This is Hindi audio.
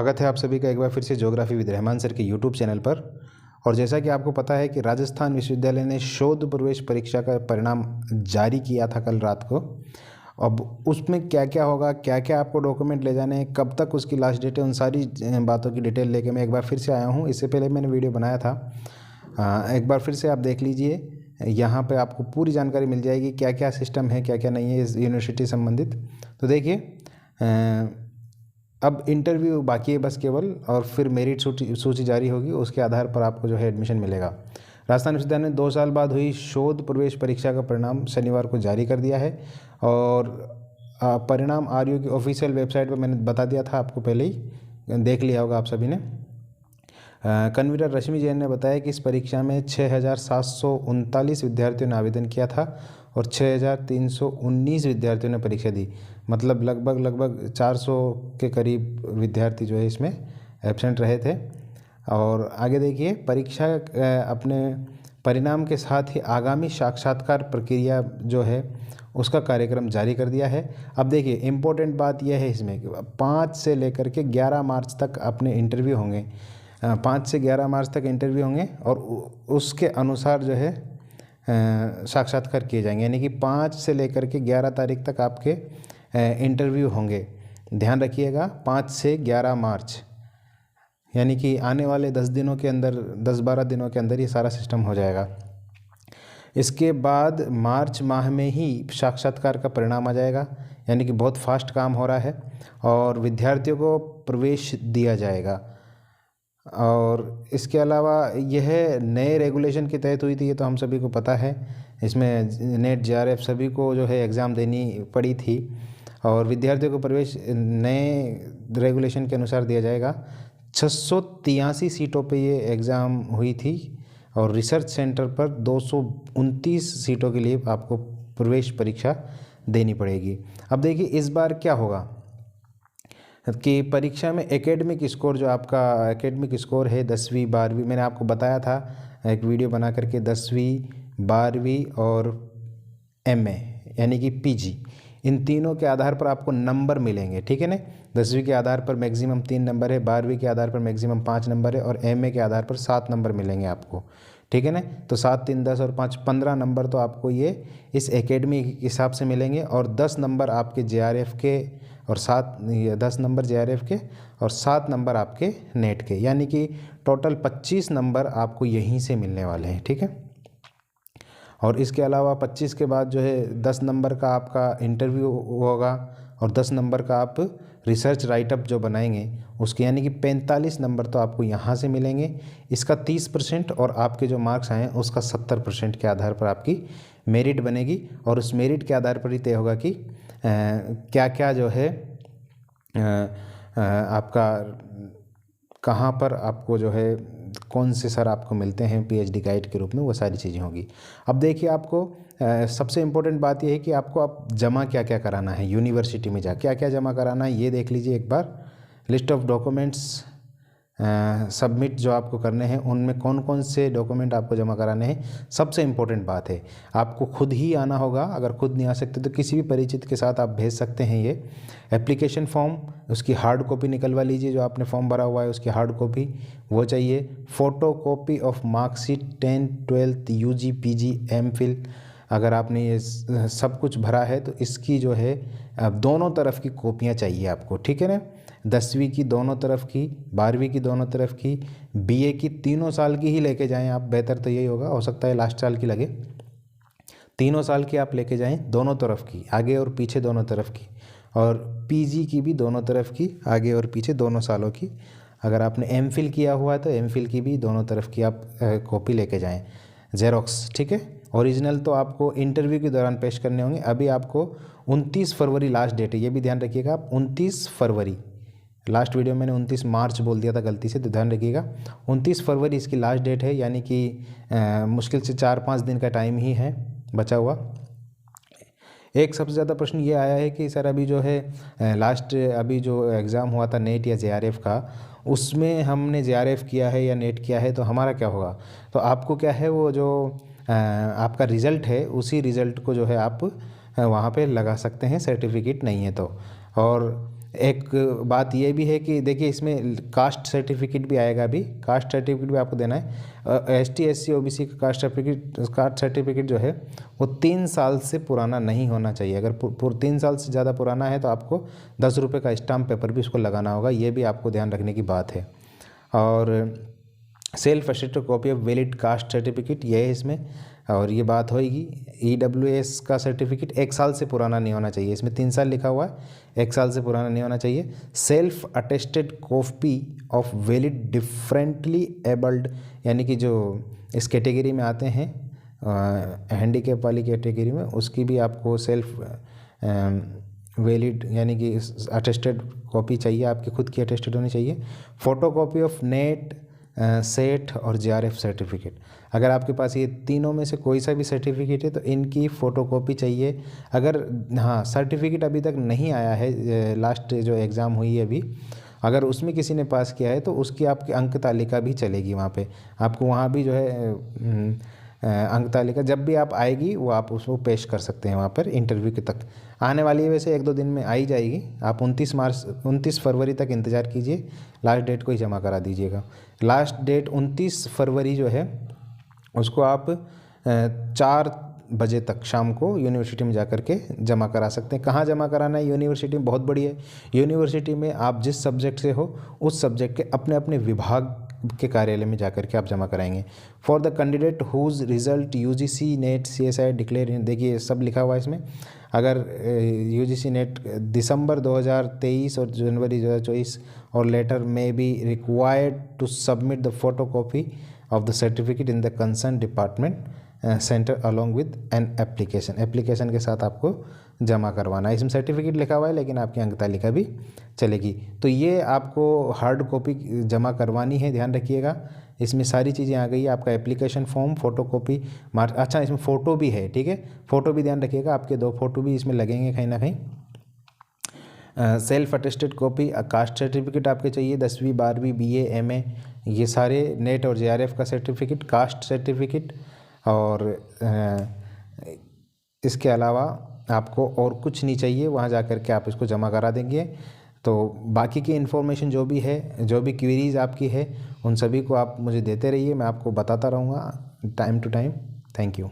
स्वागत है आप सभी का एक बार फिर से ज्योग्राफी विद रहमान सर के यूट्यूब चैनल पर। और जैसा कि आपको पता है कि राजस्थान विश्वविद्यालय ने शोध प्रवेश परीक्षा का परिणाम जारी किया था कल रात को। अब उसमें क्या क्या होगा, क्या क्या आपको डॉक्यूमेंट ले जाने हैं, कब तक उसकी लास्ट डेट है, उन सारी बातों की डिटेल लेके मैं एक बार फिर से आया हूँ। इससे पहले मैंने वीडियो बनाया था, एक बार फिर से आप देख लीजिए। यहाँ पे आपको पूरी जानकारी मिल जाएगी, क्या क्या सिस्टम है, क्या क्या नहीं है इस यूनिवर्सिटी संबंधित। तो देखिए, अब इंटरव्यू बाकी है बस केवल, और फिर मेरिट सूची जारी होगी, उसके आधार पर आपको जो है एडमिशन मिलेगा। राजस्थान विश्वविद्यालय ने 2 साल बाद हुई शोध प्रवेश परीक्षा का परिणाम शनिवार को जारी कर दिया है। और परिणाम आरयू की ऑफिशियल वेबसाइट पर मैंने बता दिया था, आपको पहले ही देख लिया होगा आप सभी ने। कन्वीनर रश्मि जैन ने बताया कि इस परीक्षा में 6,739 विद्यार्थियों ने आवेदन किया था और 6,319 विद्यार्थियों ने परीक्षा दी। मतलब लगभग 400 के करीब विद्यार्थी जो है इसमें एब्सेंट रहे थे। और आगे देखिए, परीक्षा अपने परिणाम के साथ ही आगामी साक्षात्कार प्रक्रिया जो है उसका कार्यक्रम जारी कर दिया है। अब देखिए, इम्पोर्टेंट बात यह है इसमें कि 5 से लेकर के 11 मार्च तक अपने इंटरव्यू होंगे। 5 से 11 मार्च तक इंटरव्यू होंगे और उसके अनुसार जो है साक्षात्कार किए जाएंगे। यानी कि 5 से लेकर के 11 तारीख तक आपके इंटरव्यू होंगे। ध्यान रखिएगा, 5 से 11 मार्च, यानी कि आने वाले 10 दिनों के अंदर, 10-12 दिनों के अंदर ये सारा सिस्टम हो जाएगा। इसके बाद मार्च माह में ही साक्षात्कार का परिणाम आ जाएगा, यानी कि बहुत फास्ट काम हो रहा है। और विद्यार्थियों को प्रवेश दिया जाएगा। और इसके अलावा यह नए रेगुलेशन के तहत हुई थी, ये तो हम सभी को पता है। इसमें नेट जेआरएफ सभी को जो है एग्ज़ाम देनी पड़ी थी, और विद्यार्थियों को प्रवेश नए रेगुलेशन के अनुसार दिया जाएगा। 683 सीटों पे ये एग्ज़ाम हुई थी, और रिसर्च सेंटर पर 229 सीटों के लिए आपको प्रवेश परीक्षा देनी पड़ेगी। अब देखिए, इस बार क्या होगा कि परीक्षा में एकेडमिक स्कोर, जो आपका एकेडमिक स्कोर है 10वीं 12वीं, मैंने आपको बताया था एक वीडियो बना करके, 10वीं 12वीं और एमए यानी कि पीजी, इन तीनों के आधार पर आपको नंबर मिलेंगे, ठीक है ना। 10वीं के आधार पर मैक्सिमम 3 नंबर है, 12वीं के आधार पर मैक्सिमम 5 नंबर है, और एमए के आधार पर 7 नंबर मिलेंगे आपको, ठीक है ना। तो 7, 3, 10 और 5, 15 नंबर तो आपको ये इस एकेडमी के हिसाब से मिलेंगे। और 10 नंबर आपके जेआरएफ के, और 10 नंबर जेआरएफ के, और 7 नंबर आपके नेट के, यानी कि टोटल 25 नंबर आपको यहीं से मिलने वाले हैं, ठीक है। और इसके अलावा 25 के बाद जो है 10 नंबर का आपका इंटरव्यू होगा, और 10 नंबर का आप रिसर्च राइटअप जो बनाएंगे उसके, यानी कि 45 नंबर तो आपको यहाँ से मिलेंगे। इसका 30% और आपके जो मार्क्स आए हैं उसका 70% के आधार पर आपकी मेरिट बनेगी। और उस मेरिट के आधार पर ही तय होगा कि क्या क्या जो है आपका कहाँ पर आपको जो है कौन से सर आपको मिलते हैं पीएचडी गाइड के रूप में, वो सारी चीज़ें होगी। अब देखिए, आपको सबसे इम्पोर्टेंट बात यह है कि आपको अब जमा क्या क्या कराना है यूनिवर्सिटी में, जा क्या क्या जमा कराना है ये देख लीजिए एक बार। लिस्ट ऑफ डॉक्यूमेंट्स सबमिट जो आपको करने हैं, उनमें कौन कौन से डॉक्यूमेंट आपको जमा कराने हैं। सबसे इम्पोर्टेंट बात है, आपको खुद ही आना होगा। अगर खुद नहीं आ सकते तो किसी भी परिचित के साथ आप भेज सकते हैं ये एप्लीकेशन फॉर्म, उसकी हार्ड कॉपी निकलवा लीजिए, जो आपने फॉर्म भरा हुआ है उसकी हार्ड कॉपी वो चाहिए। Photo copy of marksheet 10th 12th UG PG MPhil, अगर आपने ये सब कुछ भरा है तो इसकी जो है दोनों तरफ की कॉपियाँ चाहिए आपको, ठीक है ना। 10वीं की दोनों तरफ की, 12वीं की दोनों तरफ की, बीए की तीनों साल की ही लेके जाएं आप, बेहतर तो यही होगा, हो सकता है लास्ट साल की लगे। तीनों साल की आप लेके जाएं, दोनों तरफ की, आगे और पीछे दोनों तरफ की। और पीजी की भी दोनों तरफ की, आगे और पीछे दोनों सालों की। अगर आपने एमफिल किया हुआ है तो एमफिल की भी दोनों तरफ की आप कॉपी लेके जाएँ, जेरोक्स, ठीक है। ओरिजिनल तो आपको इंटरव्यू के दौरान पेश करने होंगे। अभी आपको 29 फरवरी लास्ट डेट है, ये भी ध्यान रखिएगा आप। 29 फरवरी, लास्ट वीडियो मैंने 29 मार्च बोल दिया था गलती से, तो ध्यान रखिएगा 29 फरवरी इसकी लास्ट डेट है। यानी कि मुश्किल से 4-5 दिन का टाइम ही है बचा हुआ। एक सबसे ज़्यादा प्रश्न ये आया है कि सर अभी जो है लास्ट अभी जो एग्ज़ाम हुआ था नेट या जेआरएफ का, उसमें हमने जेआरएफ किया है या नेट किया है तो हमारा क्या होगा। तो आपको क्या है, वो जो आपका रिज़ल्ट है उसी रिज़ल्ट को जो है आप वहाँ पे लगा सकते हैं, सर्टिफिकेट नहीं है तो। और एक बात ये भी है कि देखिए इसमें कास्ट सर्टिफिकेट भी आएगा, अभी कास्ट सर्टिफिकेट भी आपको देना है। ST SC OBC का कास्ट सर्टिफिकेट जो है वो 3 साल से पुराना नहीं होना चाहिए। अगर 3 साल से ज़्यादा पुराना है तो आपको 10 रुपये का स्टाम्प पेपर भी उसको लगाना होगा, ये भी आपको ध्यान रखने की बात है। और self attested copy of valid caste certificate ये है इसमें, और ये बात होगी। EWS का सर्टिफिकेट 1 साल से पुराना नहीं होना चाहिए, इसमें 3 साल लिखा हुआ है, 1 साल से पुराना नहीं होना चाहिए। Self attested copy of valid differently abled, यानी कि जो इस कैटेगरी में आते हैं हैंडीकैप वाली कैटेगरी में, उसकी भी आपको सेल्फ वैलिड यानी कि अटेस्टेड कॉपी चाहिए, आपकी खुद की अटेस्टेड होनी चाहिए। Photo copy of net set और JRF सर्टिफिकेट, अगर आपके पास ये तीनों में से कोई सा भी सर्टिफिकेट है तो इनकी फ़ोटोकॉपी चाहिए। अगर हाँ सर्टिफिकेट अभी तक नहीं आया है, लास्ट जो एग्ज़ाम हुई है अभी, अगर उसमें किसी ने पास किया है तो उसकी आपकी अंक तालिका भी चलेगी वहाँ पे, आपको वहाँ भी जो है अंक तालिका जब भी आप आएगी वो आप उसको पेश कर सकते हैं वहाँ पर इंटरव्यू के तक। आने वाली है वैसे 1-2 दिन में आ ही जाएगी, आप 29 फरवरी तक इंतज़ार कीजिए, लास्ट डेट को ही जमा करा दीजिएगा। लास्ट डेट 29 फरवरी जो है उसको आप 4 बजे तक शाम को यूनिवर्सिटी में जा कर के जमा करा सकते हैं। कहाँ जमा कराना है? यूनिवर्सिटी में बहुत बड़ी है, यूनिवर्सिटी में आप जिस सब्जेक्ट से हो उस सब्जेक्ट के अपने अपने विभाग के कार्यालय में जाकर के आप जमा कराएंगे। For the candidate whose result UGC NET CSI declare, देखिए सब लिखा हुआ है इसमें। अगर UGC नेट दिसंबर 2023 और जनवरी 2024 और लेटर में be required to submit the photo copy of the certificate in the concern department centre along with an application के साथ आपको जमा करवाना है। इसमें सर्टिफिकेट लिखा हुआ है लेकिन आपकी अंक तालिका भी चलेगी। तो ये आपको हार्ड कॉपी जमा करवानी है, ध्यान रखिएगा। इसमें सारी चीज़ें आ गई, आपका एप्लीकेशन फॉर्म, फोटो कॉपी, अच्छा इसमें फ़ोटो भी है, ठीक है, फ़ोटो भी ध्यान रखिएगा, आपके 2 फोटो भी इसमें लगेंगे कहीं ना कहीं। Self attested copy, caste certificate आपके चाहिए, 10वीं 12वीं BA MA ये सारे, नेट और JRF का सर्टिफिकेट, कास्ट सर्टिफिकेट, और इसके अलावा आपको और कुछ नहीं चाहिए। वहाँ जा कर के आप इसको जमा करा देंगे। तो बाकी की इन्फॉर्मेशन जो भी है, जो भी क्वेरीज़ आपकी है, उन सभी को आप मुझे देते रहिए, मैं आपको बताता रहूँगा time to time. Thank you.